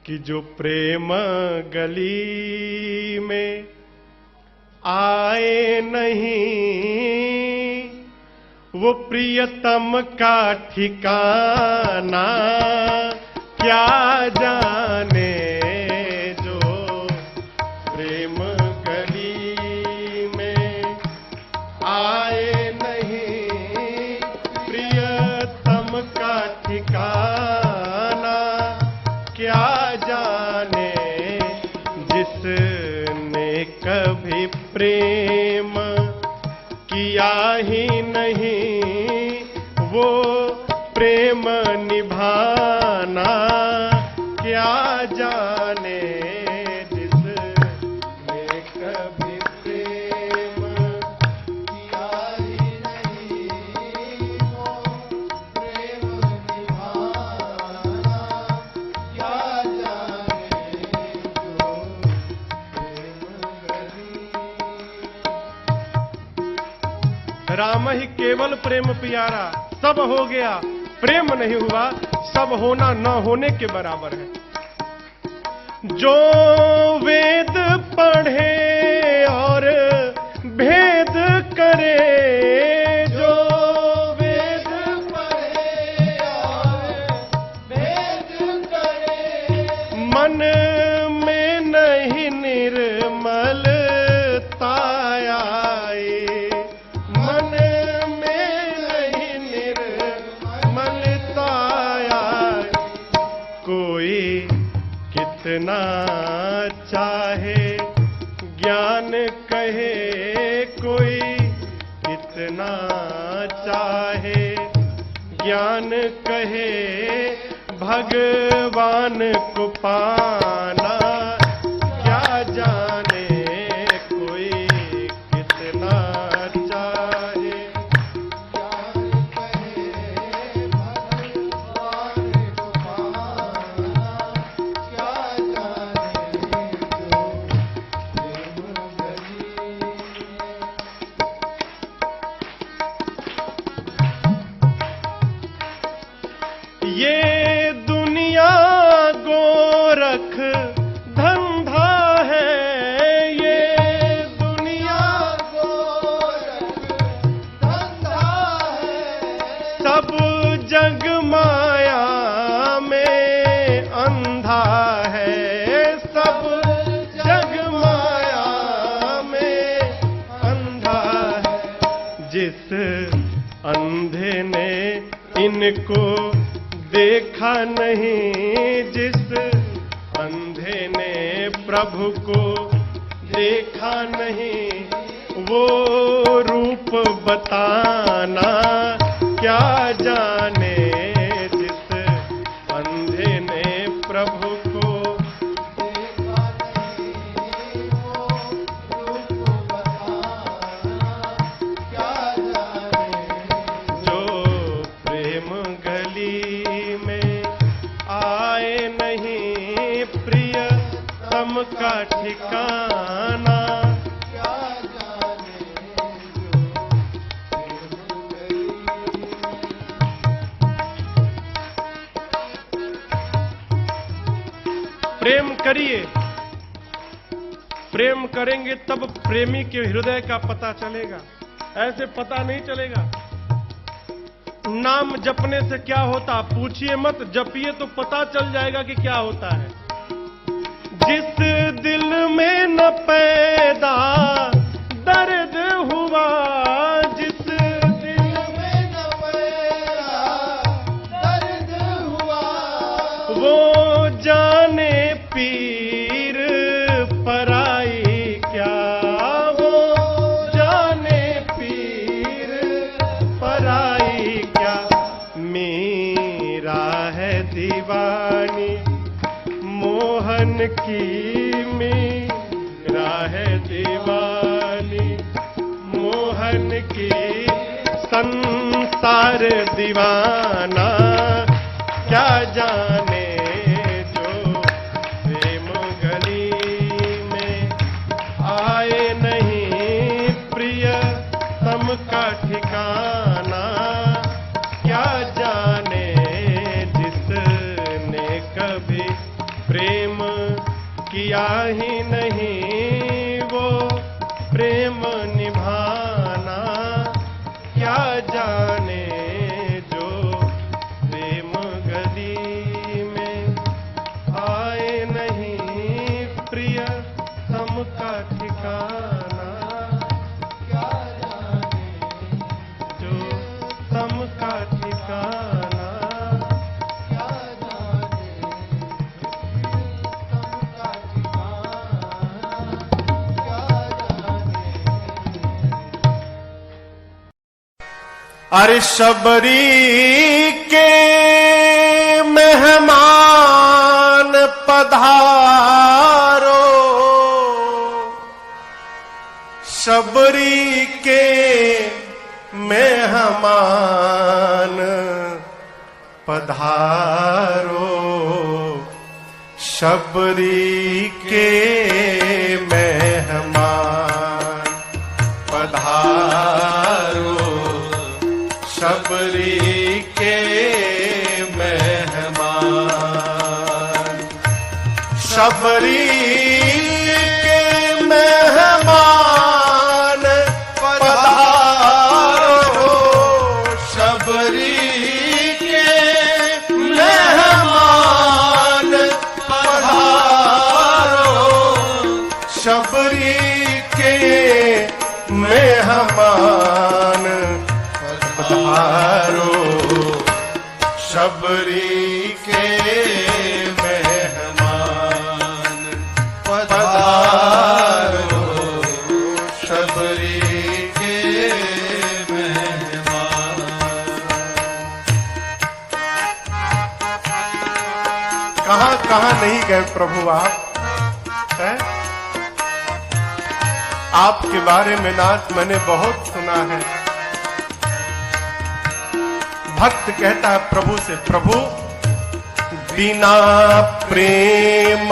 कि जो प्रेम गली में आए नहीं, वो प्रियतम का ठिकाना क्या जाने। जो प्रेम गली में आए नहीं, प्रियतम का ठिकाना क्या जाने। जिसने कभी प्रेम किया ही नहीं, वो प्रेम निभाना क्या जाने। जिसने कभी प्रेम किया ही नहीं, वो प्रेम निभाना क्या जाने। जो प्रेम गली। राम ही केवल प्रेम प्यारा, सब हो गया प्रेम नहीं हुआ, सब होना न होने के बराबर है। जो वेद पढ़े और भेद करे, जो वेद पढ़े और भेद करे, मन में नहीं निर्मलता आए, मन में नहीं निर्मलता आए। कोई कितना चाहे ज्ञान कहे, कोई कितना चाहे ज्ञान कहे, भगवान को पाना क्या जाने। कोई कितना चाहे ज्ञान कहे, भगवान को पाना क्या जाने। जो प्रेम गली। ये दुनिया गोरख धंधा है, ये दुनिया गोरख धंधा है। सब जग माया में अंधा है, सब जग माया में अंधा है। जिस अंधे ने इनको देखा नहीं, जिस अंधे ने प्रभु को देखा नहीं, वो रूप बताना क्या जाने। जिस अंधे ने प्रभु को देखा नहीं, वो रूप बताना क्या जाने। जो प्रेम गली में आए नहीं, प्रियतम का ठिकाना क्या जाने। जो प्रेम गली। प्रेम करिए, प्रेम करेंगे तब प्रेमी के हृदय का पता चलेगा, ऐसे पता नहीं चलेगा। नाम जपने से क्या होता पूछिए मत, जपिए तो पता चल जाएगा कि क्या होता है। जिस दिल में न पैदा दर्द हुआ, जिस दिल में न पैदा दर्द हुआ, वो जाने पीर पराई क्या, वो जाने पीर पराई क्या। मेरा है दीवानी मोहन की, मेरा है दीवानी मोहन की। संसार दीवाना क्या जाने। जो प्रेम गली में आए नहीं, प्रियतम का ठिकाना क्या जाने। जिसने कभी प्रेम किया ही नहीं वो प्रेम निभाना, क्या जाने जो प्रेम गली में आए नहीं प्रिय तम का ठिकाना, क्या जाने जो तम का ठिकाना, क्या जाने तम का ठिकाना, क्या जाने। अरे शबरी के मेहमान पधारो, शबरी के मेहमान पधारो, शबरी के मेहमान पधारो, शबरी के मेहमान, शबरी के मेहमान पधारो, शबरी के मेहमान पधारो, शबरी के मेहमान पधारो, शबरी के मेहमान पधारो, शबरी के मेहमान। कहां कहां नहीं गए प्रभु आप हैं? आपके बारे में नाथ मैंने बहुत सुना है। भक्त कहता है प्रभु से, प्रभु बिना प्रेम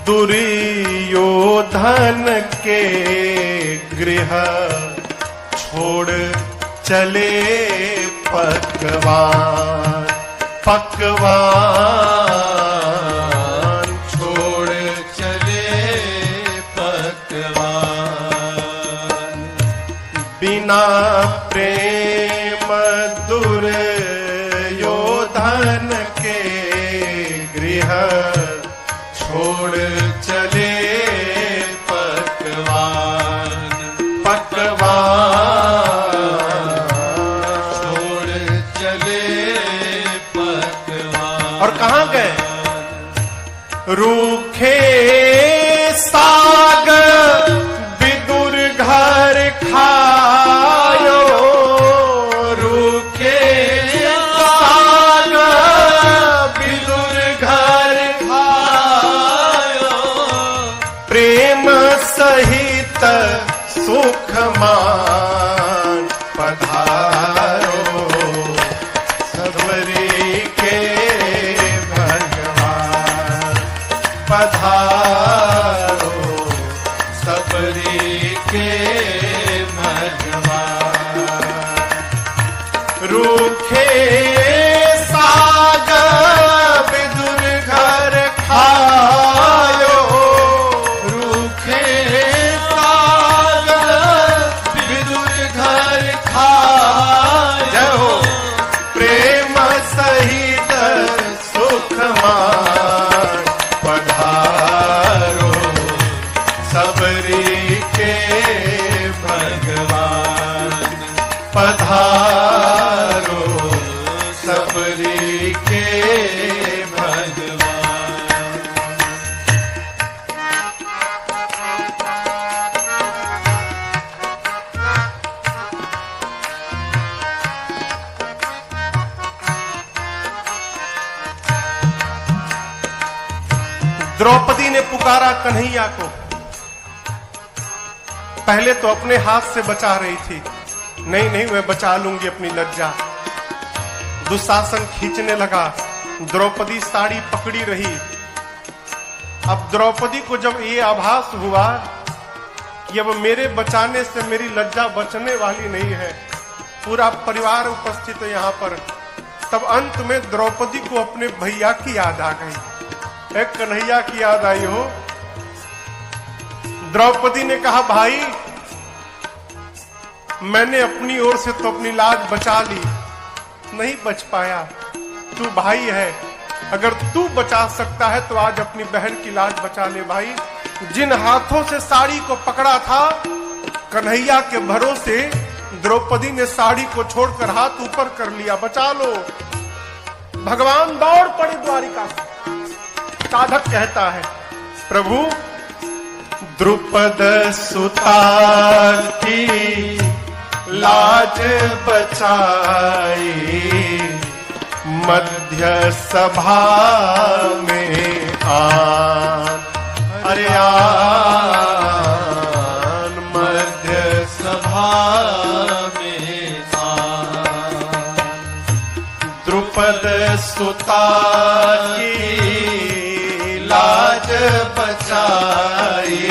दुर्योधन के गृह छोड़ चले पकवान, पकवान छोड़ चले पकवान, बिना प्रेम दुर्योधन के गृह छोड़ चले पकवान, पकवान छोड़ चले पकवान। और कहां गए? रूखे साग विदुर घर खायो, रूखे साग विदुर घर खायो, प्रेम सहित सुख मान पधारो, शबरी के भगवान पधारो, शबरी के भगवान। रूखे साग विदुर घर खायो, रूखे साग विदुर घर खायो, प्रेम सहित सुख मान पधारो, शबरी के भगवान पधारो, शबरी के भगवान। द्रौपदी ने पुकारा कन्हैया को। पहले तो अपने हाथ से बचा रही थी, नहीं नहीं मैं बचा लूंगी अपनी लज्जा। दुशासन खींचने लगा, द्रौपदी साड़ी पकड़ी रही। अब द्रौपदी को जब ये आभास हुआ कि अब मेरे बचाने से मेरी लज्जा बचने वाली नहीं है, पूरा परिवार उपस्थित है यहाँ पर, तब अंत में द्रौपदी को अपने भैया की याद आ गई। एक कन्हैया की याद आई हो। द्रौपदी ने कहा, भाई मैंने अपनी ओर से तो अपनी लाज बचा ली, नहीं बच पाया। तू भाई है, अगर तू बचा सकता है तो आज अपनी बहन की लाज बचा ले भाई। जिन हाथों से साड़ी को पकड़ा था, कन्हैया के भरोसे द्रौपदी ने साड़ी को छोड़कर हाथ ऊपर कर लिया, बचा लो। भगवान दौड़ पड़े द्वारिका से। साधक कहता है, प्रभु द्रुपद सुता की लाज बचाई, मध्य सभा में आन, अरे आन, मध्य सभा में आन। द्रुपद सुता की लाज बचाई,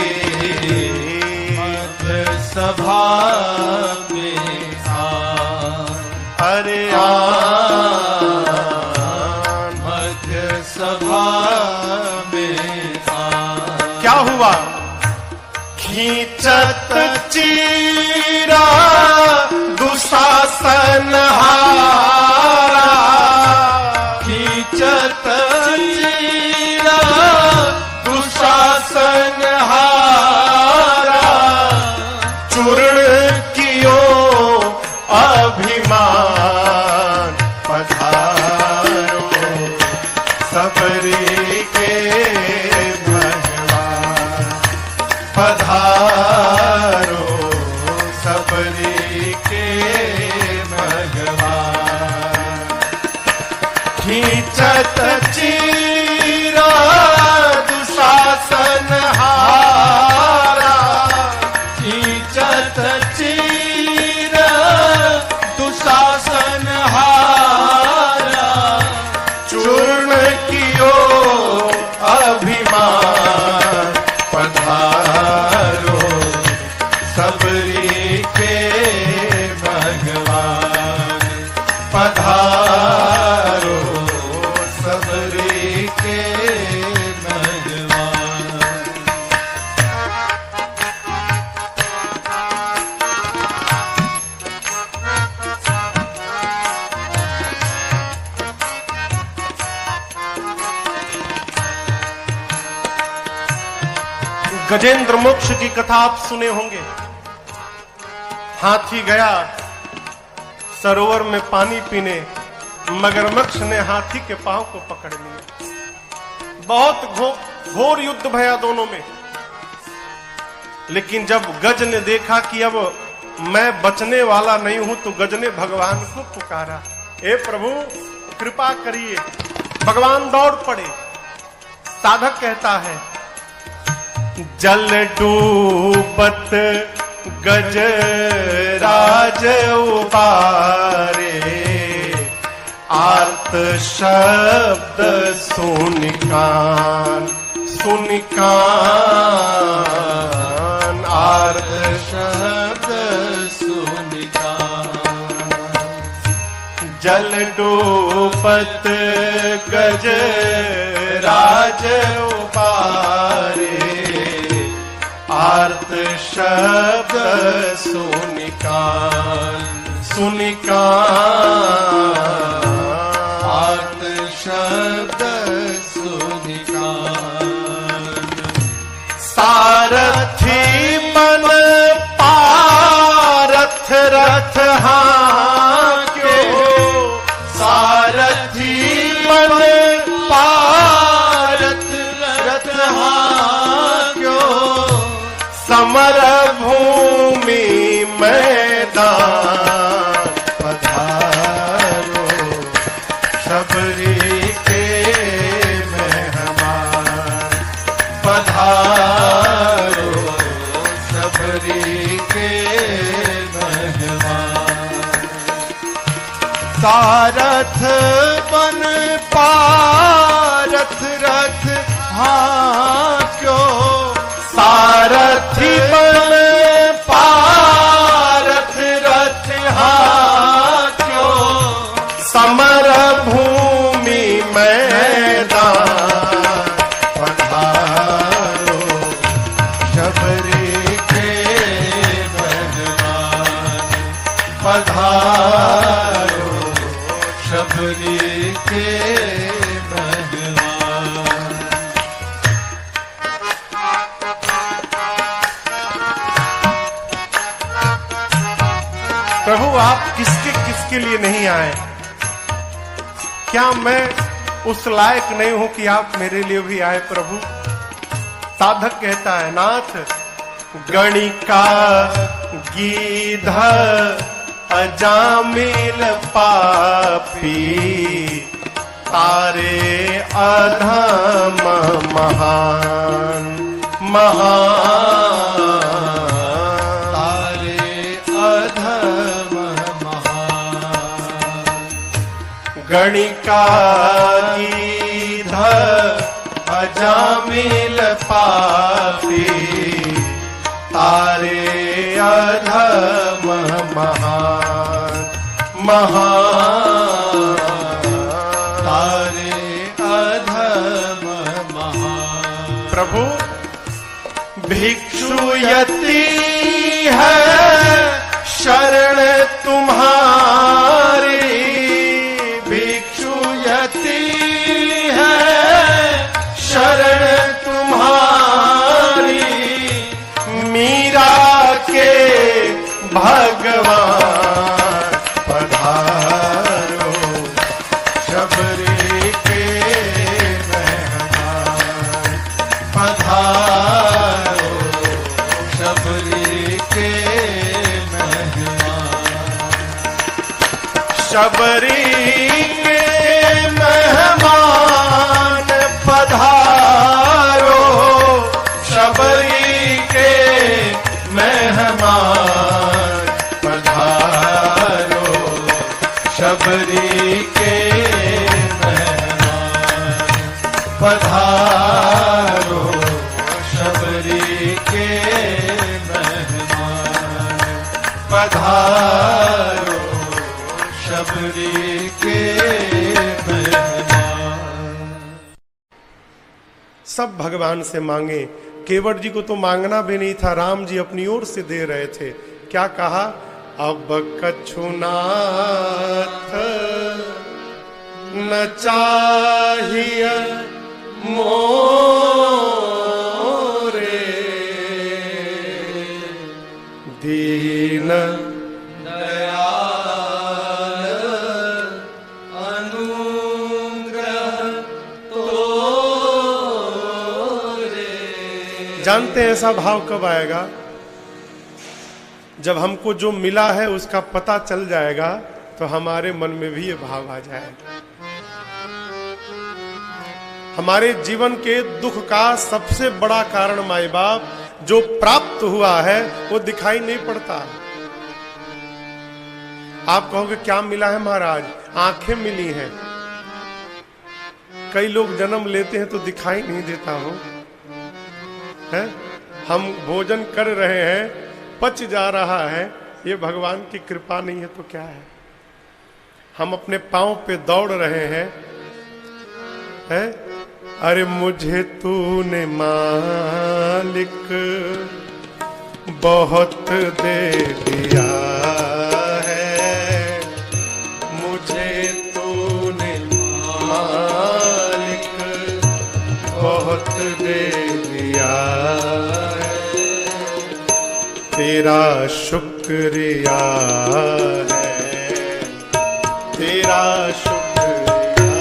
मध्य सभा में आन, अरे आन, मध्य सभा में आन। क्या हुआ? खींचत चीरा दुशासन हारा, खींचत चीरा दुशासन हारा, चूर्ण कियो अभिमान, पधारो सबरी के भगवान, पधारो सबरी के भगवान। खींचत चीरा दुशासन हारा, खींचत चीरा दुशासन हारा, चूर्ण कियो अभिमान, पधारो सबरी के भगवान, पधारो सबरी के भगवान। गजेंद्र मोक्ष की कथा आप सुने होंगे। हाथी गया सरोवर में पानी पीने, मगरमच्छ ने हाथी के पांव को पकड़ लिया। बहुत घोर युद्ध भया दोनों में। लेकिन जब गज ने देखा कि अब मैं बचने वाला नहीं हूं, तो गज ने भगवान को पुकारा, हे प्रभु कृपा करिए। भगवान दौड़ पड़े। साधक कहता है, जल डूबत गज राज उबारे, आर्त शब्द सुनिकान, सुनिकान, आर्त शब्द सुनिकान। जल डूबत गज राज उबारे, आर्त शब्द सुनिकान, सुनिकान, आर्त शब्द सुनिकान। सारथी मन पारथ रथ हांक्यो, सारथी मन पारथ रथ हांक्यो, समर भूमि मैदान, पधारो सबरी के मेहमान, पधारो सबरी के मेहमान। सारथ बन पारथ रथ हांक्यो, सारथी बन पारथ रथ हांक्यो, समर भूमि मैदान, के लिए नहीं आए। क्या मैं उस लायक नहीं हूं कि आप मेरे लिए भी आए प्रभु? साधक कहता है, नाथ गणिका गीध अजामिल पापी तारे अधम महान महान तारे अधम महान। गणिका गीध अजामिल पापी तारे अधम महान महान तारे अधम महान। प्रभु भिक्षु यति है शरण तुम्हारी, भिक्षु यति है शरण तुम्हारी, मीरा के भगवान पधारो शबरी के मेहमान पधारो शबरी के मेहमान। शबरी के मेहमान पधारो शबरी के मेहमान पधारो शबरी के मेहमान पधारो शबरी के मेहमान पधारो शबरी के मेहमान। सब भगवान से मांगे, केवट जी को तो मांगना भी नहीं था, राम जी अपनी ओर से दे रहे थे। क्या कहा? अब कछुनाथ न चाहिए मोरे दीन दयाल अनुग्रह तोरे। जानते हैं ऐसा भाव कब आएगा? जब हमको जो मिला है उसका पता चल जाएगा तो हमारे मन में भी ये भाव आ जाएगा। हमारे जीवन के दुख का सबसे बड़ा कारण माई बाप जो प्राप्त हुआ है वो दिखाई नहीं पड़ता। आप कहोगे क्या मिला है महाराज? आंखें मिली हैं। कई लोग जन्म लेते हैं तो दिखाई नहीं देता हो, है? हम भोजन कर रहे हैं, पच जा रहा है, ये भगवान की कृपा नहीं है तो क्या है? हम अपने पांव पे दौड़ रहे हैं, है? अरे मुझे तूने मालिक बहुत दे दिया है, मुझे तूने मालिक बहुत दे दिया है, तेरा शुक्रिया है, तेरा शुक्रिया है,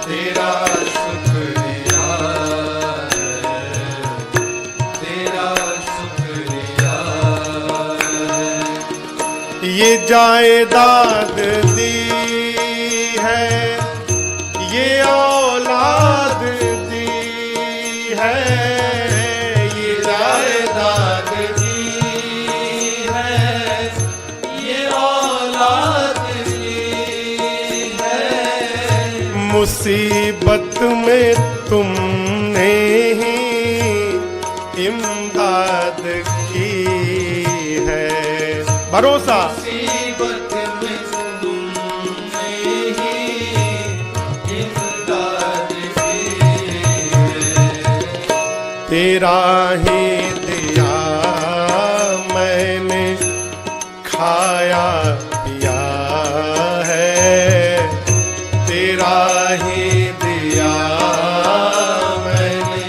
तेरा शुक्रिया है, तेरा शुक्रिया है। ये जायदाद दी है, ये औलाद दी है, मुसीबत में तुमने ही इमदाद की है। भरोसा मुसीबत में तुमने ही इमदाद की है, तेरा ही दिया मैंने खाया पिया है, तेरा ही दिया मैंने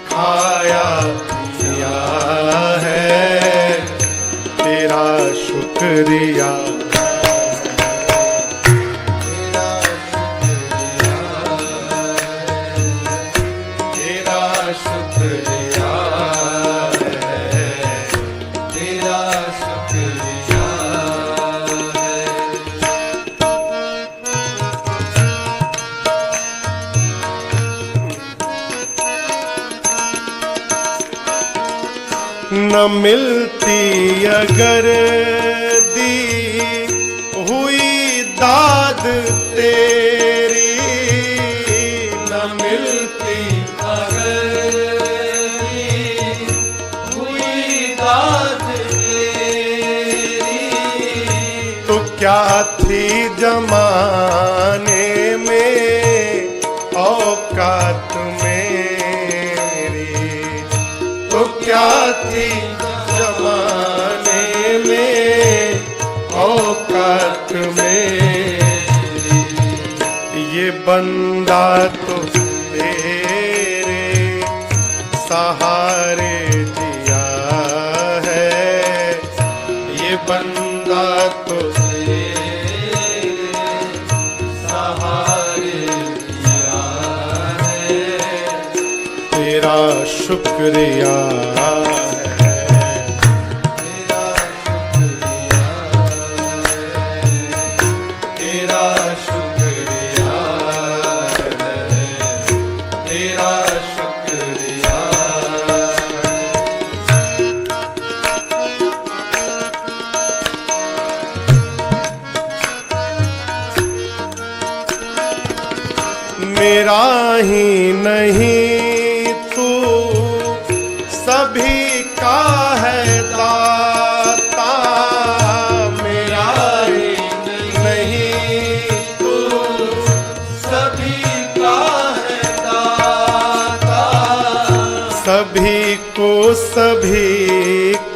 खाया पिया है, तेरा शुक्र न मिलती अगर दी हुई दाद तेरी, न मिलती अगर दी हुई दाद तेरी, तो क्या थी जमाने में औकात मेरी, तो क्या थी जमाने में औकात मेरी। ये बंदा तो तेरे सहारे जिया है, ये बंदा तो तेरे सहारे जिया है, तेरा शुक्रिया मेरा ही नहीं तू सभी का है दाता, मेरा ही नहीं तू सभी का है दाता, सभी को सभी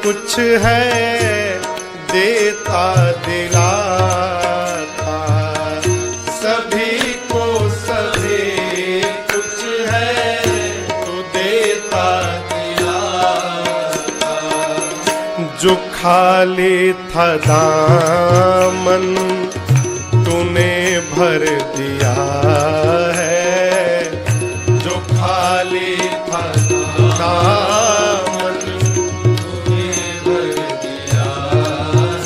कुछ है देता दिलाता, सभी को सभी कुछ है तो देता दिलाता। जो खाली था दामन तूने भर दिया है, जो खाली था दामन तूने भर दिया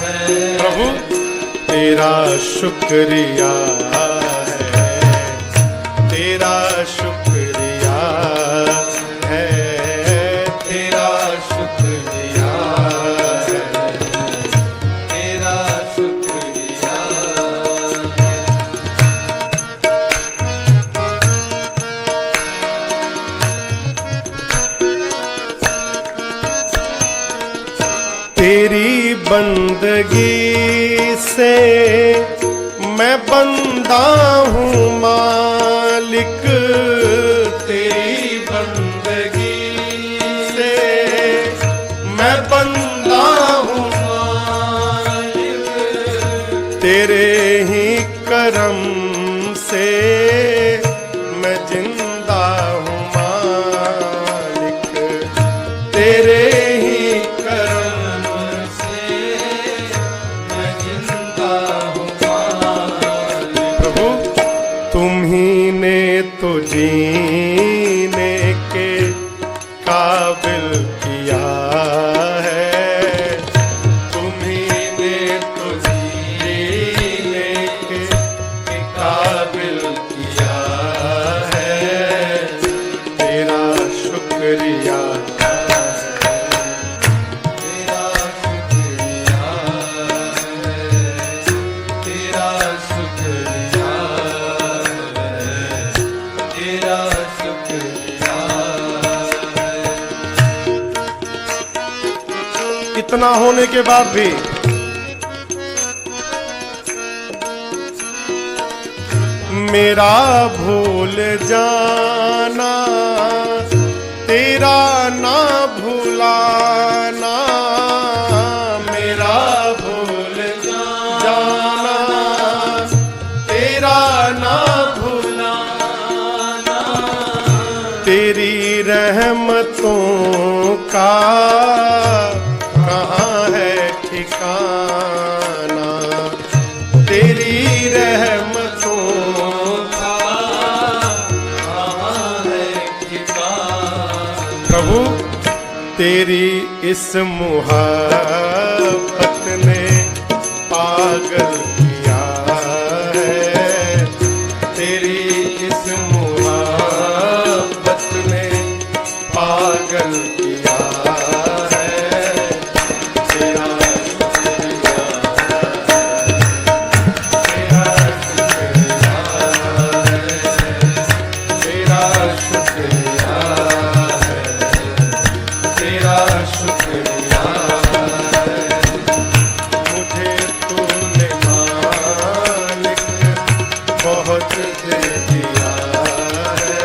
है, प्रभु तेरा शुक्रिया है, तेरा शुक्रिया है, तेरा शुक्रिया है, तेरा शुक्रिया है। तेरी बंदगी से मैं बंदा हूँ मालिक, तेरी बंदगी से मैं बंदा हूँ मालिक, तेरे ही करम से मैं जिंदा हूँ मालिक, तेरे ही करम से मैं जिंदा हूँ मालिक। प्रभु तुम्ही ने तो जीने के काबिल किया है, तुम्ही ने तो जीने के काबिल किया है, तेरा शुक्रिया इतना होने के बाद भी मेरा भूल जाना तेरा ना भूलाना, मेरा भूल जाना तेरा ना भूलाना, तेरी रहमतों का कहाँ है ठिकाना, तेरी रहमतों का कहाँ है ठिकाना। प्रभु तेरी इस मुहब्बत ने पागल किया है, तेरी इस मुहब्बत ने पागल किया है, दिया है,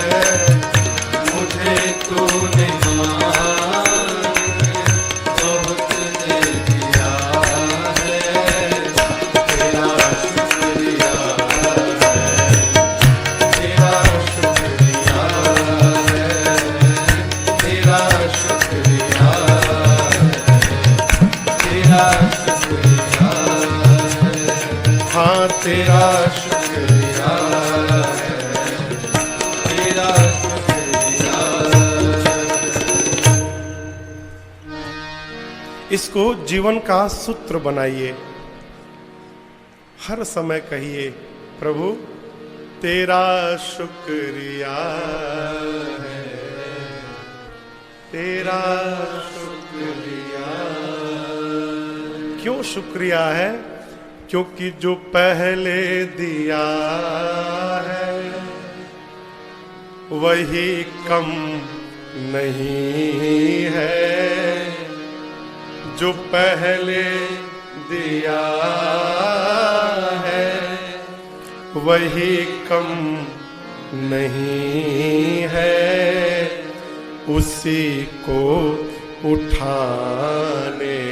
मुझे तूने बहुत दे दिया है, तेरा शुक्रिया है, तेरा शुक्रिया है, तेरा शुक्रिया है, तेरा शुक्रिया है, हाँ तेरा शुक्रिया है, तेरा शुक्रिया है। इसको जीवन का सूत्र बनाइए, हर समय कहिए प्रभु तेरा शुक्रिया है, तेरा शुक्रिया। क्यों शुक्रिया है? क्योंकि जो पहले दिया है वही कम नहीं है, जो पहले दिया है वही कम नहीं है, उसी को उठाने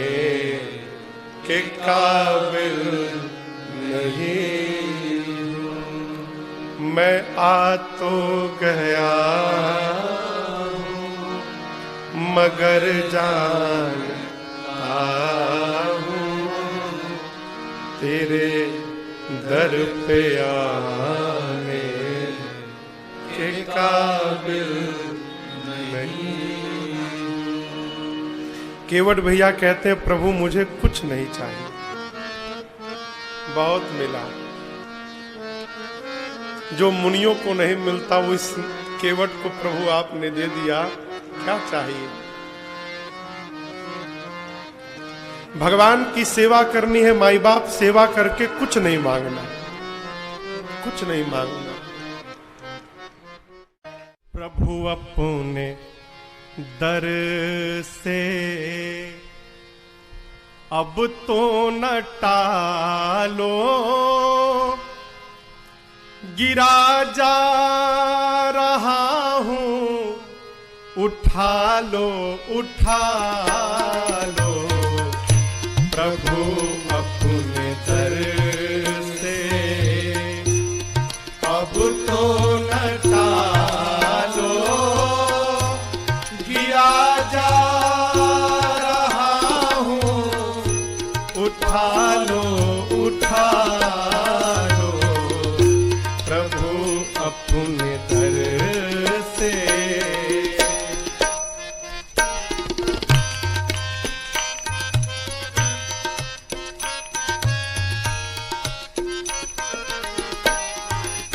के काबिल नहीं। मैं आ तो गया मगर जानता हूँ तेरे दर पे आने के काबिल नहीं। केवट भैया कहते हैं प्रभु मुझे कुछ नहीं चाहिए, बहुत मिला। जो मुनियों को नहीं मिलता वो इस केवट को प्रभु आपने दे दिया, क्या चाहिए? भगवान की सेवा करनी है, माई बाप सेवा करके कुछ नहीं मांगना, कुछ नहीं मांगना। प्रभु अपने दर से अब तो न टालो, गिरा जा रहा हूँ उठा लो, उठा लो। प्रभु अपने दर से अब तो न टालो, गिरा जा रहा हूँ उठा लो, उठा लो। प्रभु अपने दर से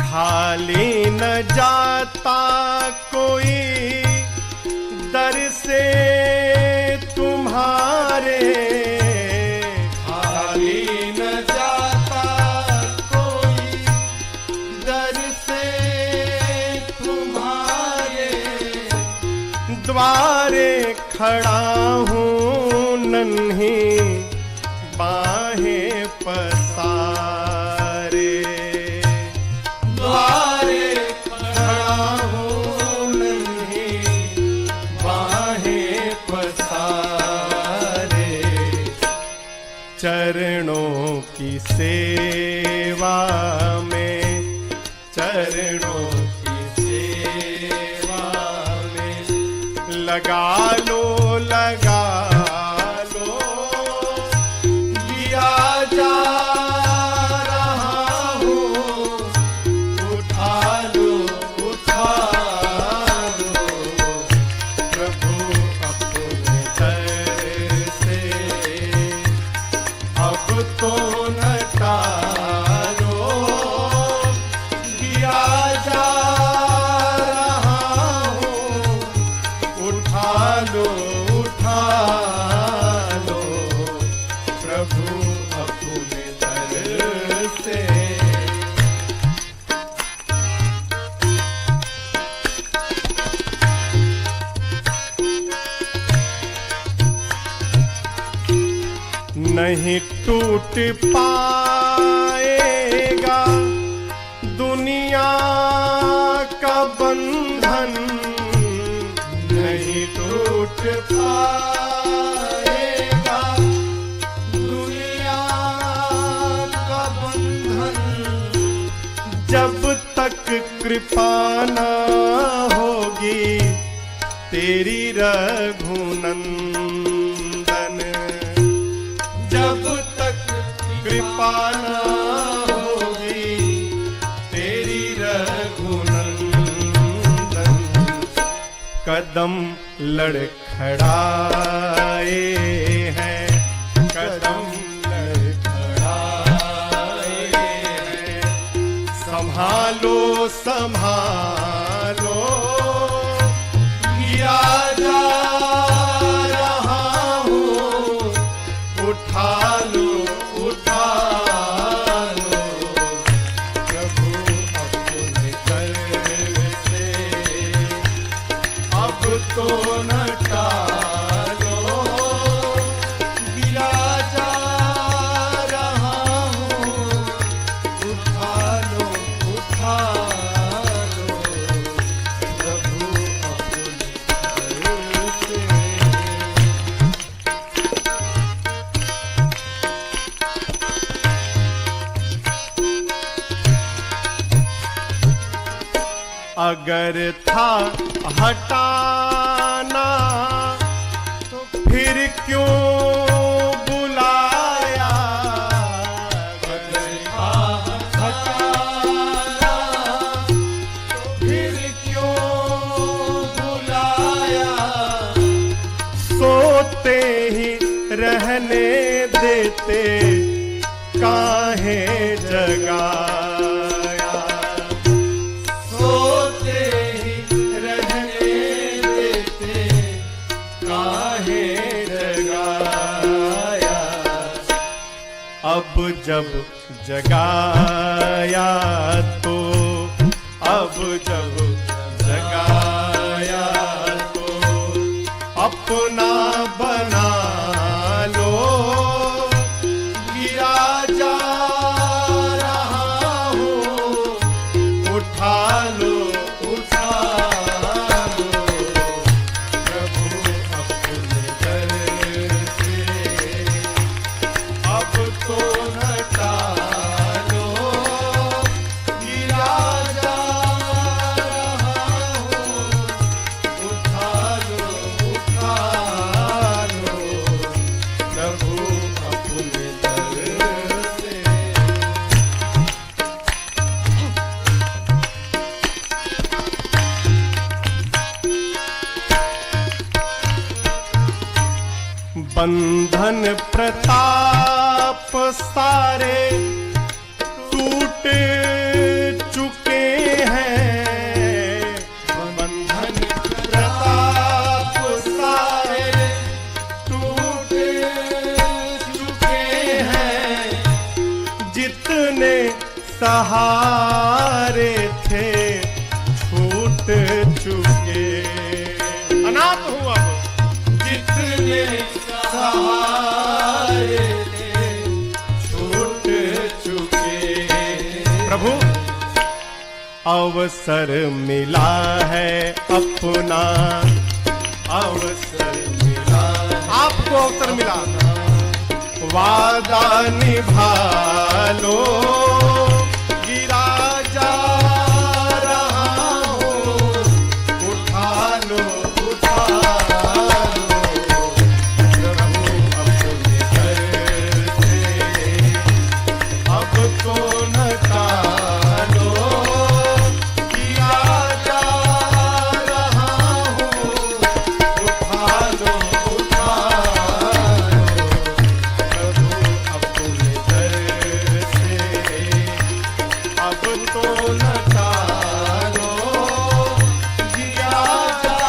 खाली न जाता कोई दर से तुम्हारे, खाली न जाता कोई दर से तुम्हारे, द्वारे खड़ा हूँ नन्ही बाहें पसारे, द्वारे खड़ा हूँ नन्ही बाहें पसारे। चरणों की सेवा में, चरणों की सेवा में लगा लो, लगा लो। दिया जा रहा हूँ उठा लो, उठा लो। प्रभु अपने दर से अब तो न टालो, दिया जा रहा हूँ उठा लो, उठा लो। प्रभु अपने दर से नहीं टूट पाएगा दुनिया छूट पाएगा दुनिया का बंधन, जब तक कृपा न होगी तेरी रघुनंदन, जब तक कृपा न होगी तेरी रघुनंदन, कदम लड़खड़ाए हैं, कदम लड़खड़ाए हैं, संभालो संभालो गिरा जा रहा हूँ, उठा लो उठा लो प्रभु अपने कर से, अब तो न टालो, गिरा जा रहा हूँ, उठा लो प्रभु अपने कर से। अगर था हटाना तो फिर क्यों बुलाया, अगर था हटाना तो फिर क्यों बुलाया, सोते ही रहने देते काहे जगाया, सोते ही रहने देते काहे जगाया, अब जब जगाया तो, अब जब जगाया तो अपना बना लो, गिरा जा रहा हूँ, उठा लो प्रभु अपने दर से, अब तो न टालो, गिरा जा रहा हूँ, उठा लो प्रभु अपने दर से। बंधन प्रताप सारे टूट चुके हैं, बंधन प्रताप सारे टूट चुके हैं, जितने सहारे थे छूट चुके, अनाथ हुआ जितने सहारे थे छूट चुके। प्रभु अवसर मिला है अपना, अवसर मिला, आपको अवसर मिला, वादा निभा लो, गिरा जा रहा हूँ, उठा लो तो न टालो, किया जा रहा हूँ, उठा लो प्रभु अपने दर से, अब तो न टालो, किया जा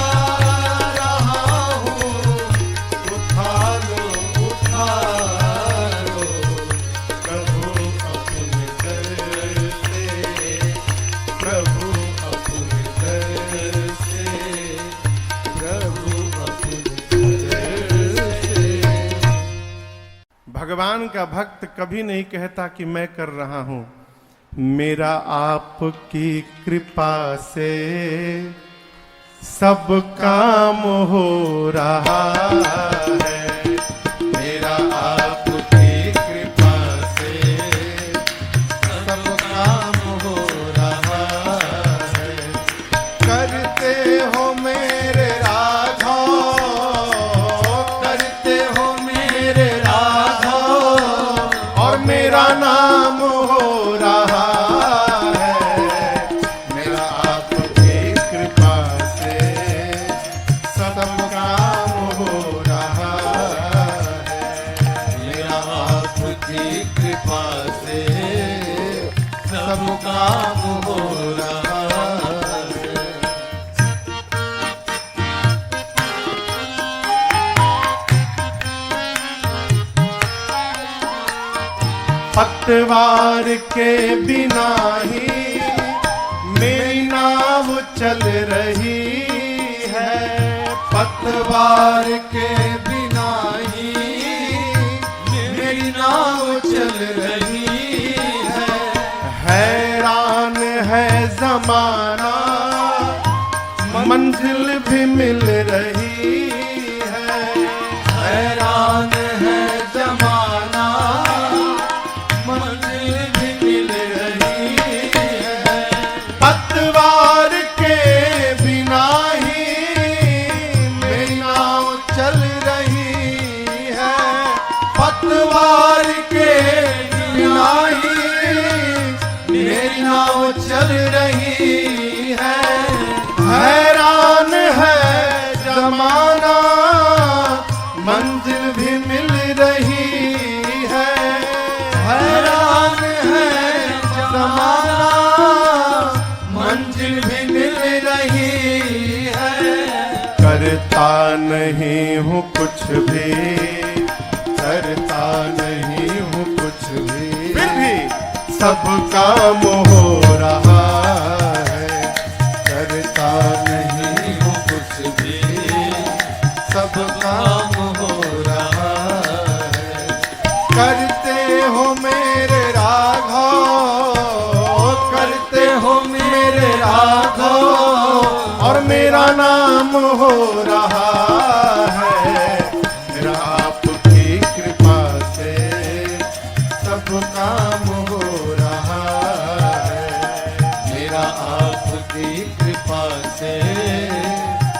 रहा हूँ, उठा लो प्रभु अपने दर से, प्रभु अपने दर से, प्रभु अपने दर से। भगवान का भक्त कभी नहीं कहता कि मैं कर रहा हूं, मेरा आपकी कृपा से सब काम हो रहा है मेरा आपकी कृपा से, सब काम हो रहा है। करते हो मेरे राघव, करते हो मेरे राघव, और मेरा नाम हो रहा सब काम हो रहा है। पतवार के बिना ही मेरी नाव चल रही है, पतवार के बिना ही मेरी नाव चल रही है। हैरान है जमाना मंजिल भी मिल रही है, हैरान है जमाना मंजिल भी मिल रही है। पतवार के बिना ही मेरी नाव चल रही है, पतवार के बिना ही मेरी नाव चल रही है। हैरान है जमाना मंजिल भी मिल रही है, हैरान है जमाना मंजिल भी मिल रही है। करता नहीं हूँ कुछ भी, करता नहीं हूँ कुछ भी, फिर भी सब काम हो रहा है। करता नहीं हूँ कुछ भी, सब काम हो रहा है। करते हो मेरे राघव, करते हो मेरे राघव, और मेरा नाम हो रहा है। मेरा आपकी कृपा से सब काम हो रहा है, मेरा आपकी कृपा से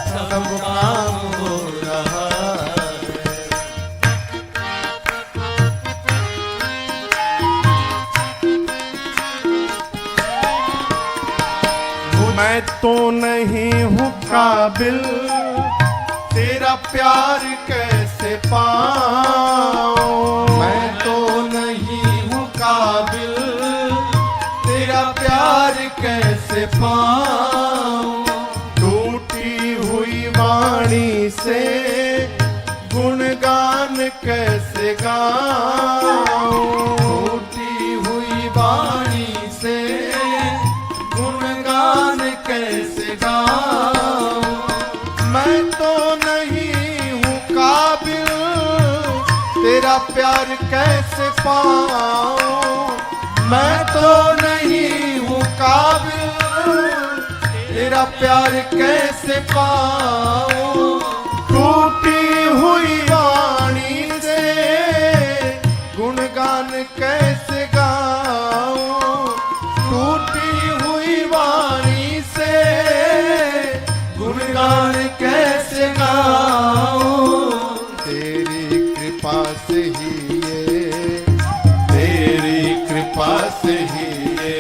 सब काम हो रहा है। मैं तो नहीं हूँ काबिल, तेरा प्यार कैसे पाऊं। मैं तो नहीं हूँ काबिल, तेरा प्यार कैसे पाऊं। टूटी हुई वाणी से गुणगान कैसे गाऊं। टूटी हुई वाणी से गुणगान कैसे गाऊं। मैं तो नहीं हूँ काबिल, तेरा प्यार कैसे पाऊं। मैं तो नहीं हूँ काबिल, तेरा प्यार कैसे पाऊं। टूटी हुई वाणी से गुणगान कैसे गाऊं। टूटी हुई वाणी से गुणगान कैसे गाऊं। तेरी कृपा से ही ये, तेरी कृपा से ही ये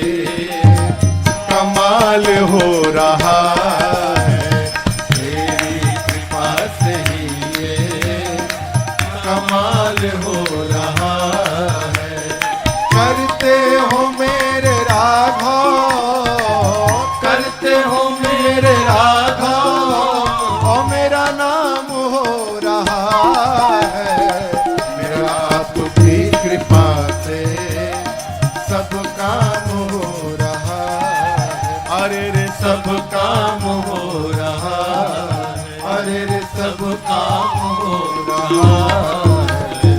कमाल हो रहा है। तेरी कृपा से ही ये कमाल हो रहा है। करते हो मेरे राघव, करते हो मेरे राघव, और मेरा नाम हो रहा है। मेरा आपकी कृपा से सब काम हो रहा है। अरे रे सब काम हो रहा है, अरे रे सब काम हो रहा है।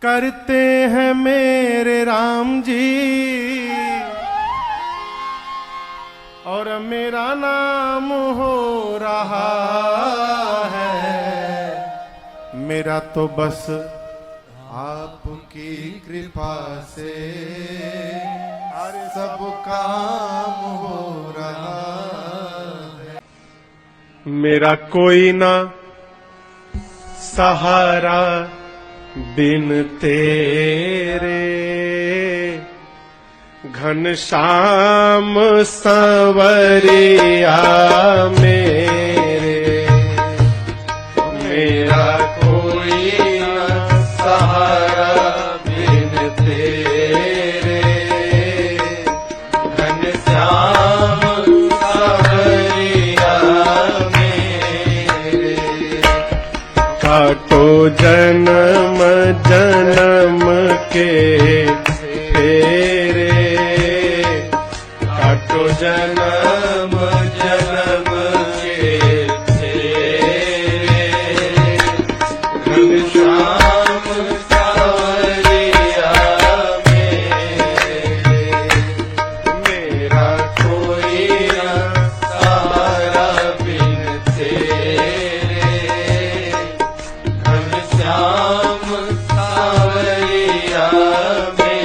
करते हैं मेरे राम जी और मेरा नाम हो रहा है। मेरा तो बस आपकी कृपा से सब काम हो रहा है। मेरा कोई ना सहारा बिन तेरे, घनश्याम सांवरिया मेरे। मेरा कोई न सहारा बिन तेरे, घनश्याम सांवरिया मेरे। काटो जन्म जन्म के फेरे, काटो जन्म जन्म के फेरे, घनश्याम सांवरिया मेरे। मेरा कोई न सहारा बिन तेरे, घनश्याम सांवरिया मेरे।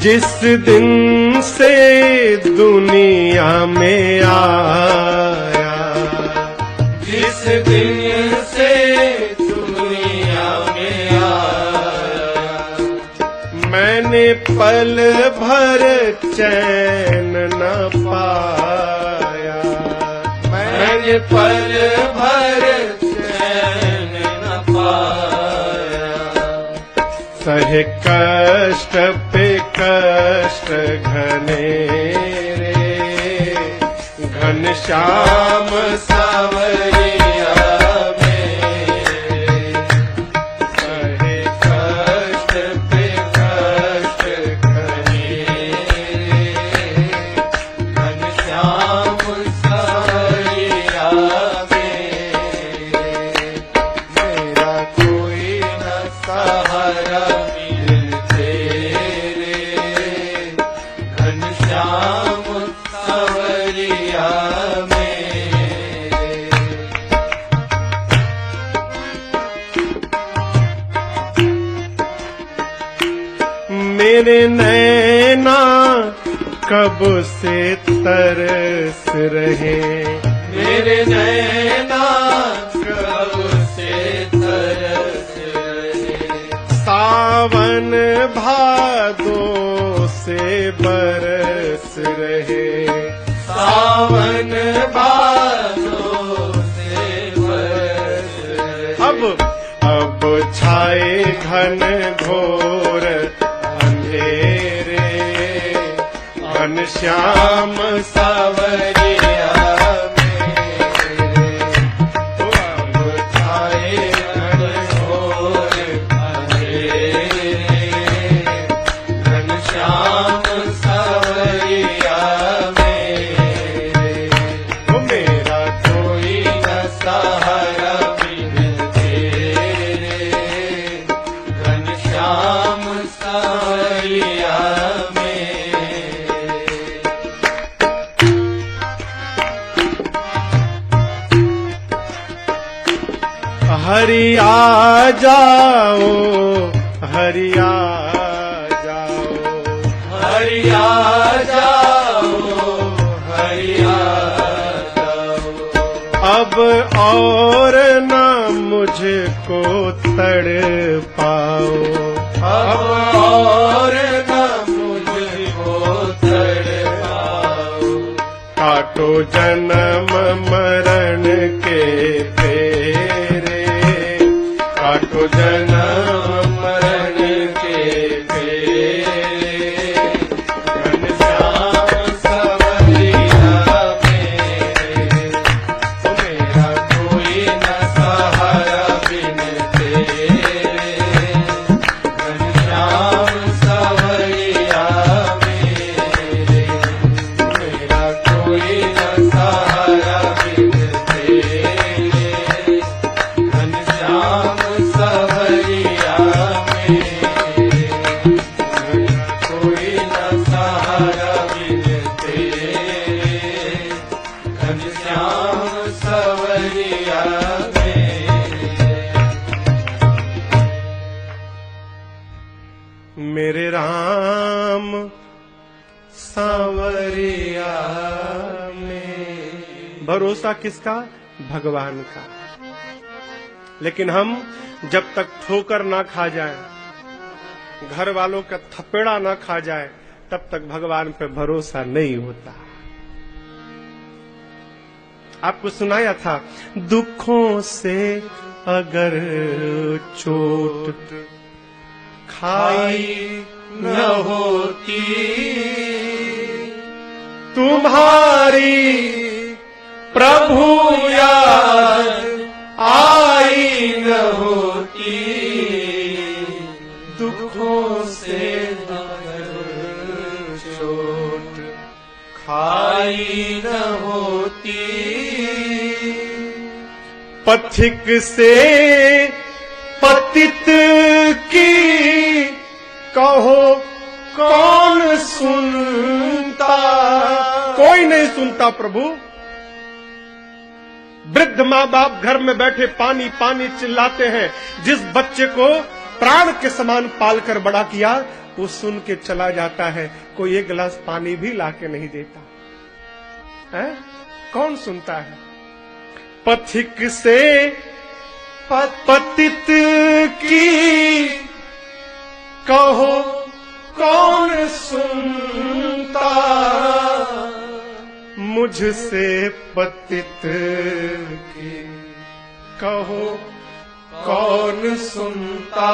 जिस दिन से दुनिया में आया, जिस दिन से दुनिया में आया, मैंने पल भर चैन न पाया। मैंने पल भर चैन न पाया। सहे कष्ट पे कष्ट घने रे, घनश्याम सांवरिया मेरे। सहे कष्ट पे कष्ट घने रे, घनश्याम सांवरिया मेरे। मेरा कोई न सहारा बिन तेरे, घनश्याम सांवरिया मेरे। मेरे नैना कब से तरस रहे, मेरे नैना कब से तरस रहे। सावन भादो से बरस रहे, सावन भादो से बरस रहे। अब छाए घन घोर अंधेरे, घनश्याम सांवरिया मेरे। अब छाए घन घोर अंधेरे, घनश्याम सांवरिया मेरे। मेरा कोई न सहारा बिन तेरे, घनश्याम सांवरिया मेरे। हरि आ जाओ, हरि आ जाओ, हरि आ जाओ, हरि आ जाओ। अब और न मुझको तड़ पाओ, अब और न मुझको तड़ पाओ। काटो जन्म मरण के फेरे, काटो जन्म मरण के फेरे, घनश्याम सांवरिया मेरे। मेरा कोई न सहारा बिन तेरे, घनश्याम सांवरिया मेरे। मेरा कोई न सहारा बिन तेरे, भरोसा किसका? भगवान का। लेकिन हम जब तक ठोकर ना खा जाए, घर वालों का थपेड़ा ना खा जाए, तब तक भगवान पे भरोसा नहीं होता। आपको सुनाया था, दुखों से अगर चोट खाई न होती, तुम्हारी प्रभु याद आई न होती, दुखों से अगर चोट खाई न होती, पथिक से पतित की कहो कौन सुनता? कोई नहीं सुनता प्रभु। वृद्ध माँ बाप घर में बैठे पानी पानी चिल्लाते हैं। जिस बच्चे को प्राण के समान पालकर बड़ा किया, वो सुन के चला जाता है, कोई एक गिलास पानी भी लाके नहीं देता है। कौन सुनता है? पथिक से पतित की कहो कौन सुनता, मुझसे पतित की कहो कौन सुनता,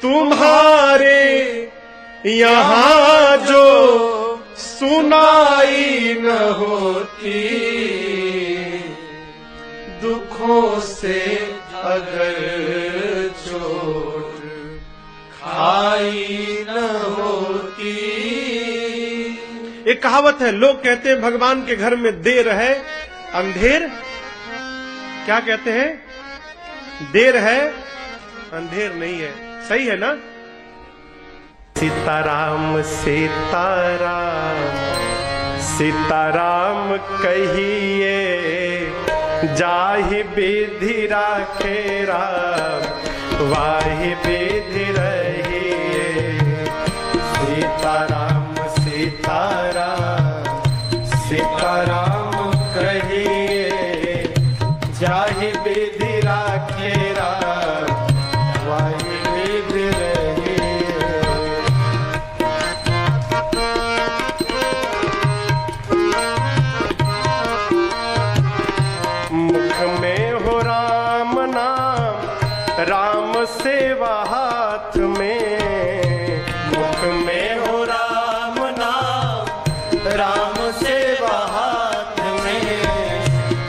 तुम्हारे यहाँ जो सुनाई न होती, दुखों से अगर चोट खाई न होती। एक कहावत है, लोग कहते हैं भगवान के घर में देर है अंधेर, क्या कहते हैं? देर है अंधेर नहीं है। सही है ना? सीताराम सीताराम सीताराम कहिए, जाहि विधि राखे राम, वाहि विधि रहिए। सीताराम सीताराम सीताराम कहिए, जाहि विधि राखे राम, वाहि विधि रहिए। मुख में हो राम नाम, राम सेवा हाथ में। मुख में हो राम नाम, राम सेवा हाथ में।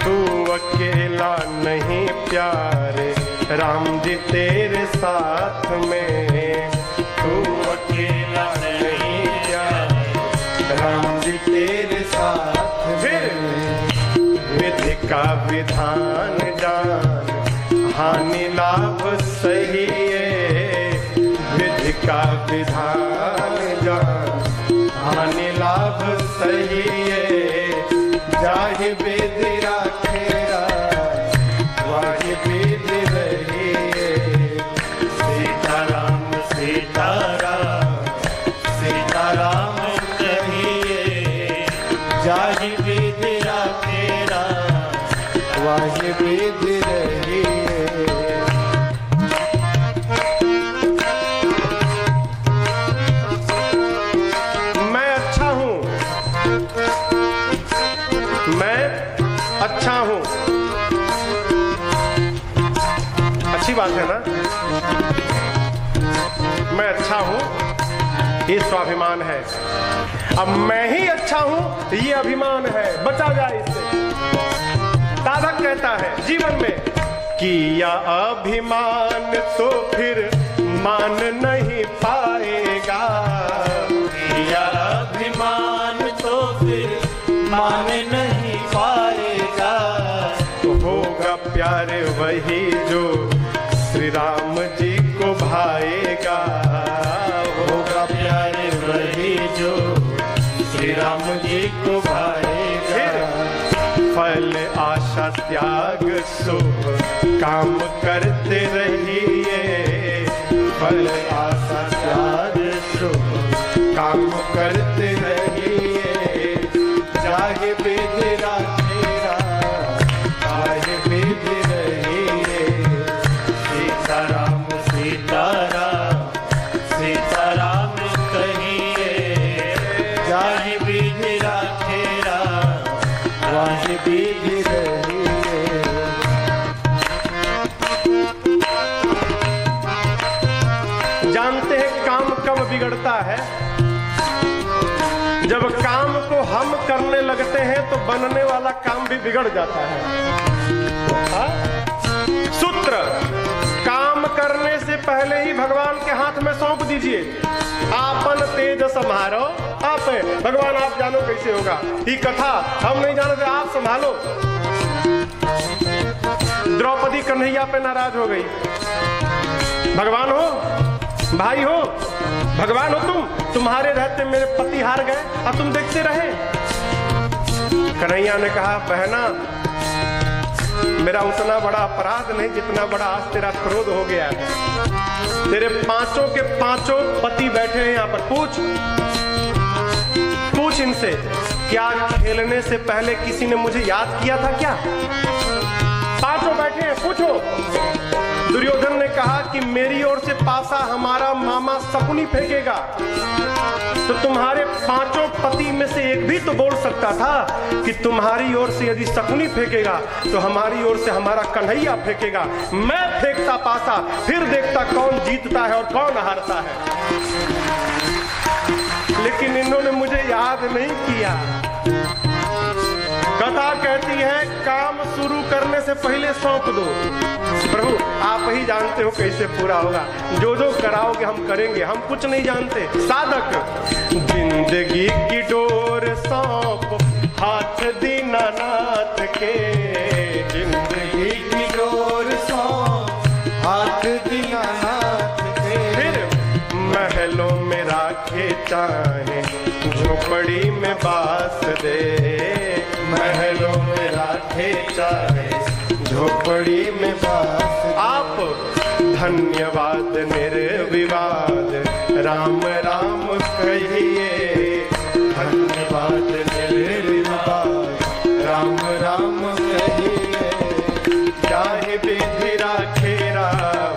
तू अकेला नहीं प्यारे, राम जी तेरे साथ में। तू अकेला नहीं प्यारे, राम जी तेरे साथ में। विधि का विधान जान, हानि लाभ सही है। विधि का विधान जान, हानि लाभ सही है। जाहि विधि राखे राम, वाहि विधि रहिए। सीताराम सीताराम सीताराम कहिए, जाहि विधि राखे राम, वाहि विधि रहिए। मैं अच्छा हूं, मैं अच्छा हूं, अच्छी बात है ना? मैं अच्छा हूं, ये स्वाभिमान है। अब मैं ही अच्छा हूं, ये अभिमान है। बचा जाए इससे। साधक कहता है जीवन में, किया अभिमान तो फिर मान नहीं पाएगा। किया अभिमान तो फिर मान नहीं पाएगा। होगा प्यार वही जो श्री राम जी को भाएगा। होगा प्यार वही जो श्री राम जी को भाएगा। फल आशा त्याग शुभ काम करते रहिए। फल आशा त्याग शुभ काम करते रहिए। जाहि विधि बिगड़ता है? जब काम को हम करने लगते हैं तो बनने वाला काम भी बिगड़ जाता है। सूत्र, काम करने से पहले ही भगवान के हाथ में सौंप दीजिए। आपन तेज संभालो, आप भगवान आप जानो कैसे होगा। ये कथा हम नहीं जानते, आप संभालो। द्रौपदी कन्हैया पे नाराज हो गई। भगवान हो, भाई हो, भगवान हो तुम्हारे रहते मेरे पति हार गए और तुम देखते रहे। कन्हैया ने कहा, बहना मेरा उतना बड़ा अपराध नहीं जितना बड़ा आज तेरा क्रोध हो गया है। तेरे पांचों के पांचों पति बैठे हैं यहाँ पर, पूछ इनसे, क्या खेलने से पहले किसी ने मुझे याद किया था क्या? पांचों बैठे हैं, पूछो। दुर्योधन ने कहा कि मेरी ओर से पासा हमारा मामा शकुनी फेंकेगा, तो तुम्हारे पांचों पति में से एक भी तो बोल सकता था कि तुम्हारी ओर से यदि शकुनी फेंकेगा तो हमारी ओर से हमारा कन्हैया फेंकेगा। मैं फेंकता पासा, फिर देखता कौन जीतता है और कौन हारता है। लेकिन इन्होंने मुझे याद नहीं किया। कथा कहती है काम शुरू करने से पहले सौंप दो। प्रभु आप ही जानते हो कैसे पूरा होगा, जो जो कराओगे हम करेंगे, हम कुछ नहीं जानते। साधक, जिंदगी की डोर सौंप हाथ दीनानाथ के, जिंदगी की डोर सौंप हाथ दीनानाथ के। फिर महलों में राखे चाहे झोपड़ी में बास दे, महलों में राखे चाहे झोपड़ी में बास। आप धन्यवाद निर्विवाद राम राम कहिए, धन्यवाद निर्विवाद राम राम कहिए। चाहे विधि राखे राम,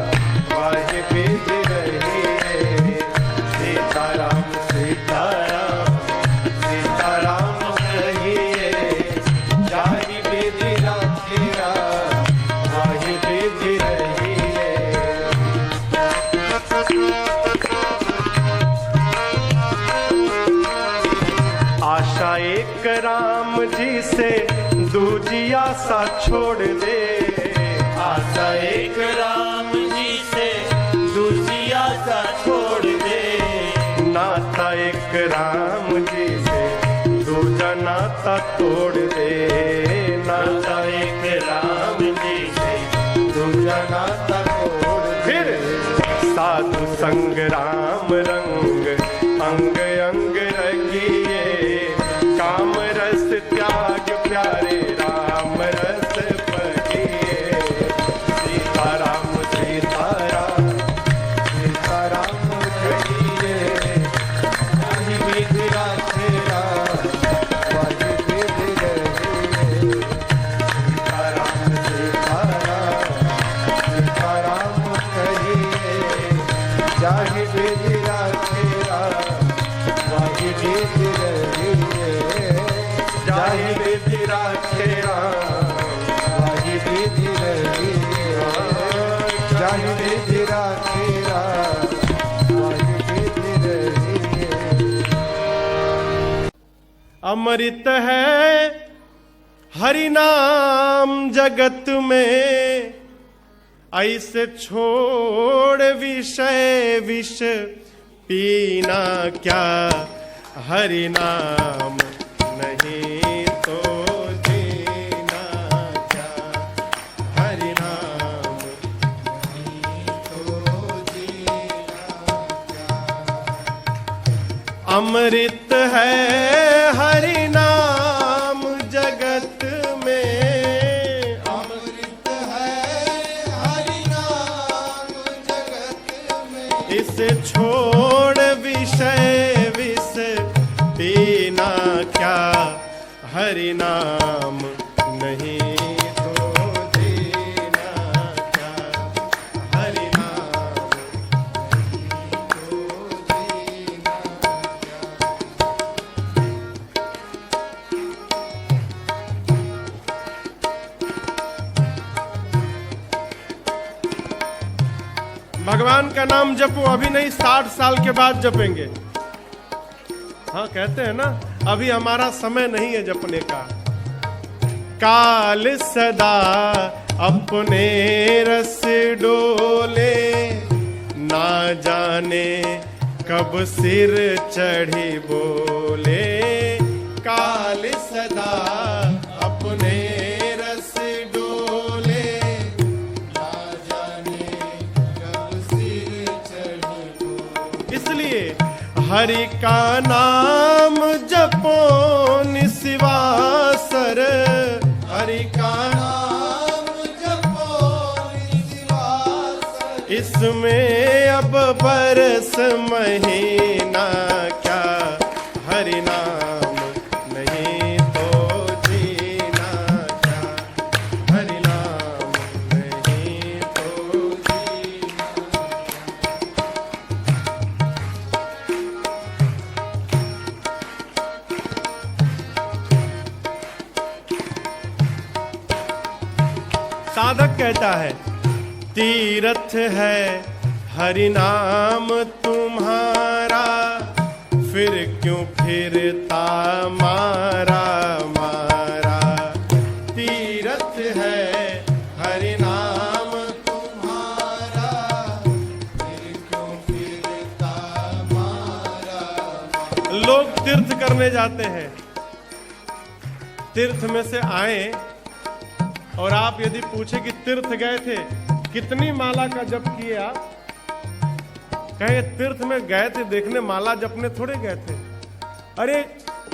वाहे विधि रहिए। सीताराम सीताराम सीताराम कहिए, चाहे विधि राखे राम, वाहे विधि रहिए। आशा एक राम जी से दूजी आशा छोड़ दे, आशा एक राम जी से दूसरी आशा छोड़ दे। नाता एक राम जी से दूजा नाता तोड़ दे, नाता एक राम जी से दूजा नाता तोड़ दे। फिर साधु संग राम रंग अंग अंग रंगिए, काम रस त्याग प्यारे राम रस पगिए। सीताराम सीताराम सीताराम कहिए, वाहि विधि राखे राम, वाहि विधि रहिए। सीताराम सीताराम सीताराम कहिए, जाहि विधि राखे राम, वाहि विधि रहिए। जाहि विधि राखे राम, वाहि विधि रहिए। जाहि विधि राखे राम, वाहि विधि रहिए। अमृत है हरि नाम जगत में, ऐसे छोड़ विषय विष पीना क्या। हरि नाम नहीं तो जीना क्या, हरि नाम नहीं तो जीना क्या। अमृत है हरि नाम जगत में, अमृत है हरि नाम जगत में। इसे छोड़ विषय विष पीना क्या। हरि नाम नहीं तो जीना क्या, हरि नाम नहीं तो जीना क्या। भगवान का नाम जपो, अभी नहीं 60 साल के बाद जपेंगे। हाँ कहते हैं ना, अभी हमारा समय नहीं है जपने का। काल सदा अपने रस डोले, ना जाने कब सिर चढ़ी बोले। काल सदा अपने रस डोले, ना जाने कब सिर चढ़ी बोले। इसलिए हरि का नाम जपो निस्वासर, हरि का नाम जपो निस्वासर। इसमें अब बरस महीना क्या, हरि नाम नहीं तो जीना क्या, हरि नाम नहीं तो जीना। साधक कहता है तीर्थ है हरि नाम तुम्हारा, फिर क्यों फिरता मारा मारा। तीर्थ है हरि नाम तुम्हारा, फिर क्यों फिरता मारा मारा। लोग तीर्थ करने जाते हैं, तीर्थ में से आए और आप यदि पूछे कि तीर्थ गए थे, कितनी माला का जप किए आप, कहे तीर्थ में गए थे देखने, माला जपने थोड़े गए थे। अरे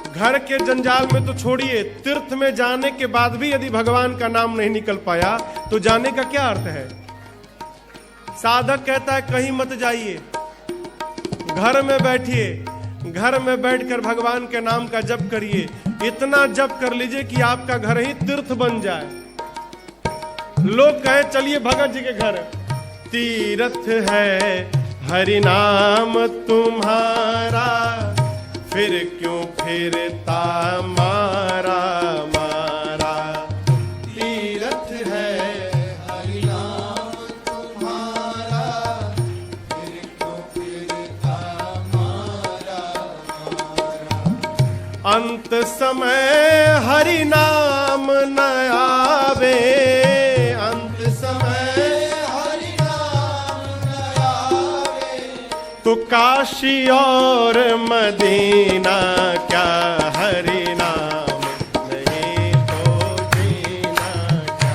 घर के जंजाल में तो छोड़िए, तीर्थ में जाने के बाद भी यदि भगवान का नाम नहीं निकल पाया तो जाने का क्या अर्थ है। साधक कहता है कहीं मत जाइए, घर में बैठिए, घर में बैठकर भगवान के नाम का जप करिए। इतना जप कर लीजिए कि आपका घर ही तीर्थ बन जाए। लोग कहे चलिए भगत जी के घर, तीर्थ है हरि नाम तुम्हारा, फिर क्यों फिरता मारा मारा। तीर्थ है हरि नाम तुम्हारा, फिर क्यों फिरता मारा मारा। अंत समय हरि नाम न आवे, तो काशी और मदीना क्या, हरि नाम नहीं तो जीना क्या,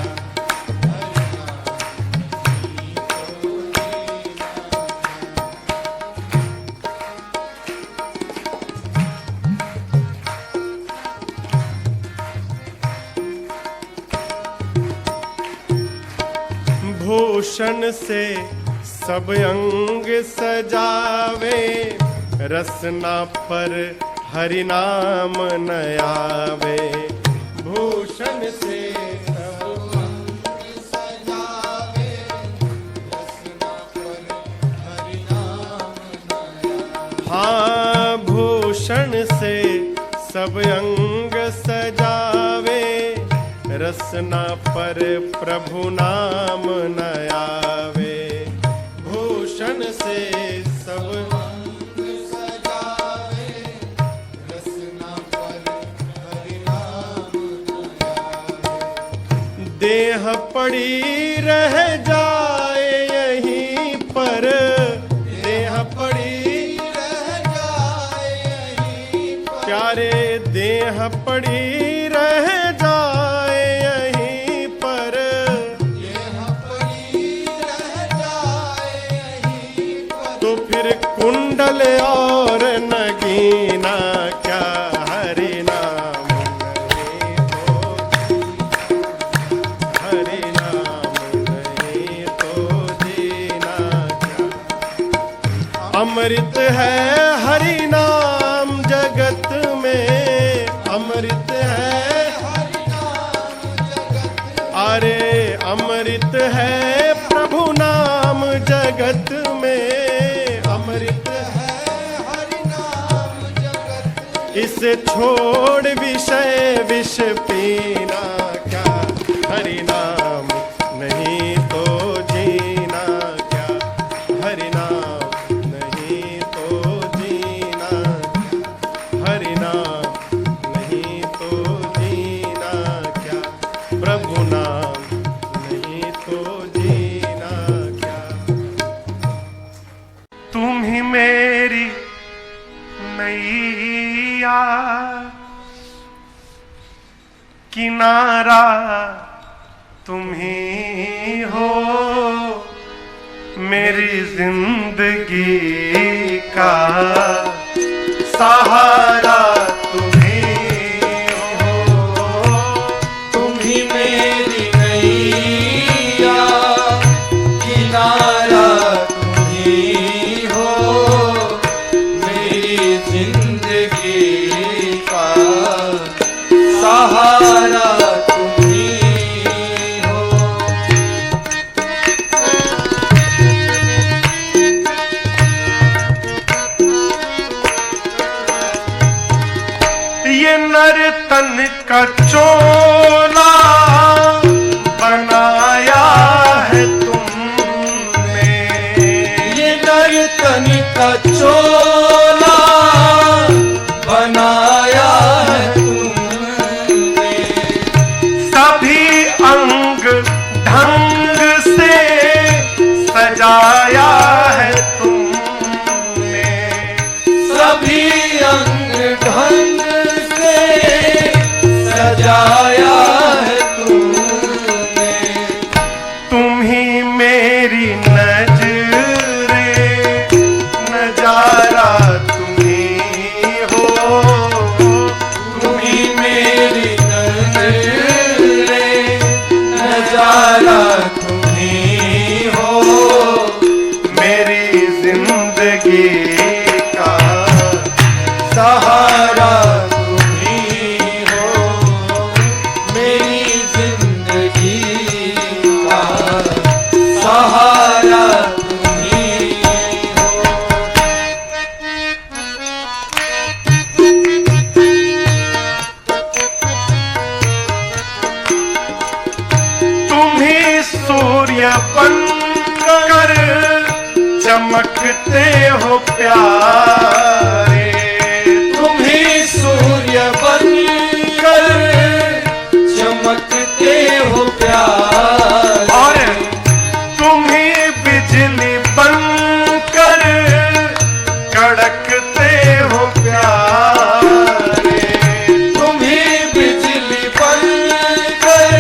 हरि नाम नहीं तो जीना। भूषण से सब अंग सजावे, रसना पर हरि नाम न आवे। भूषण से सब अंग सजावे, रसना पर हरि नाम न आवे। हाँ भूषण से सब अंग सजावे, रसना पर प्रभु नाम न आवे। भूषण से सब अंग सजावे, रसना पर हरि नाम न आवे। देह पड़ी रह जाए यहीं पर, देह पड़ी रह जाए यहीं पर। प्यारे देह पड़ी रह जाए यहीं पर, देह पड़ी रह जाए यहीं पर। तो फिर कुंडल और नगीना क्या, हरि नाम नहीं तो जीना, हरि नाम नहीं तो जीना क्या। अमृत है हरि नाम जगत में, अमृत है हरि नाम जगत में। अरे अमृत है प्रभु नाम जगत में, अमृत है हरि नाम जगत में। इसे छोड़ विषय विष पीना क्या, हरि नाम नहीं तो जीना क्या, किनारा तुम ही हो, मेरी जिंदगी का सहारा तुम ही हो। तुम ही मेरी नैया, किनारा तुम ही हो, मेरी जिंदगी का सहारा तुम ही हो। ये नर्तन का चोला बनाया है तुमने, ये नर्तन का चोला बनाया है तुमने, सभी अंग ढंग से सजाया है तुमने, सभी अंग ढंग से सजाया है तुमने। तुम ही मेरी नजरे, नजारा तुम ही हो। तुम ही मेरी नजरे, नजारा तुम ही हो, मेरी जिंदगी का सहारा तुम ही हो, मेरी जिंदगी का सहारा तुम ही हो। तुम ही सूर्य बनकर चमकते हो प्यारे, तुम ही सूर्य बनकर चमकते हो प्यारे, और तुम ही बिजली बनकर कड़कते हो प्यारे, तुम ही बिजली बनकर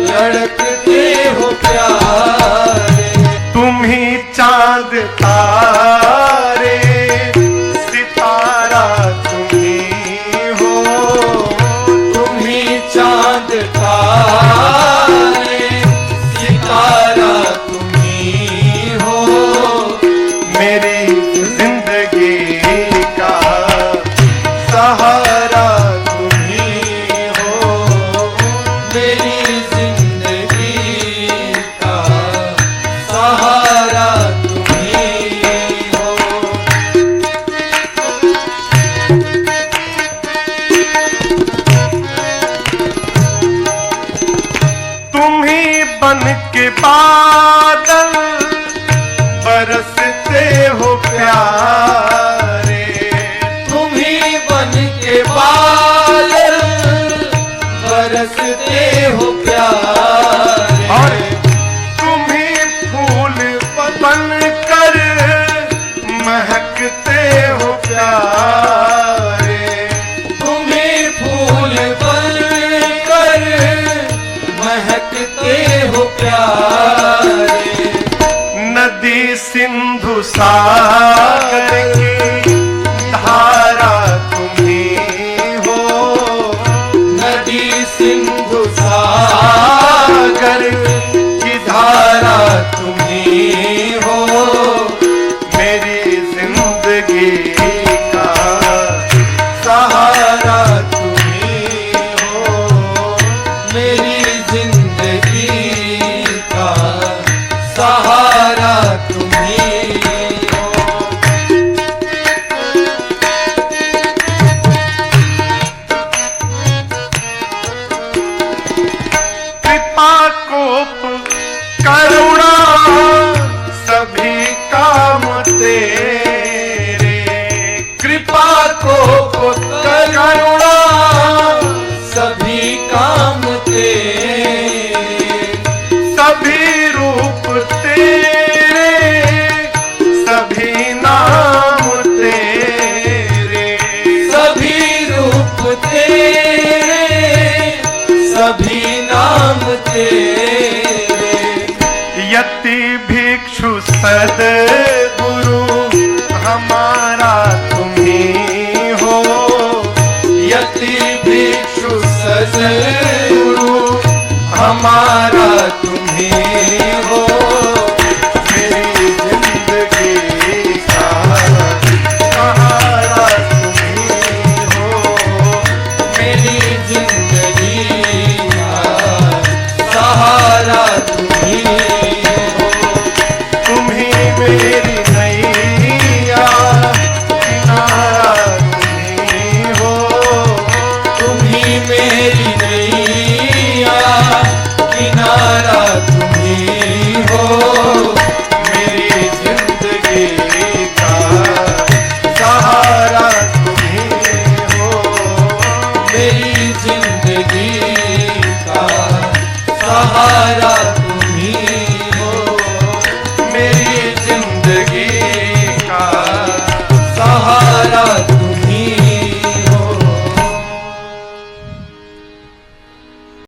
लड़कते हो प्यारे। तुम ही चांद तारे सितारा तुम ही हो। तुम ही चांद तारे सितारा तुम ही हो, मेरी जिंदगी का सहारा तुम ही हो। मेरी जिंदगी का सहारा तुम ही हो। तुम ही बन के बादल बरसते हो प्यारे, तुम ही बन के बादल बरसते हो प्यारे, और तुम ही फूल बनकर महकते हो प्यारे, तुम ही फूल बनकर महकते हो प्यारे। नदी सिंधु सागर की धारा तुम ही हो। नदी सिंधु सागर की धारा तुम ही हो, मेरी जिंदगी का सहारा तुम ही हो, मेरी जिंदगी का सहारा तुम ही हो। कृपा कोप करुणा सभी काम तेरे, कृपा को करुणा सभी काम तेरे, सभी रूप तेरे, सभी नाम तेरे, सभी रूप तेरे, सद्गुरु हमारा तुम्ही हो, यति भिक्षु सद्गुरु हमारा तुम्ही हो। मेरी जिंदगी का सहारा तुम्ही हो, मेरी जिंदगी का सहारा तुम्ही हो। तुम्ही मेरी नैया किनारा तुम्ही हो, तुम्ही मेरी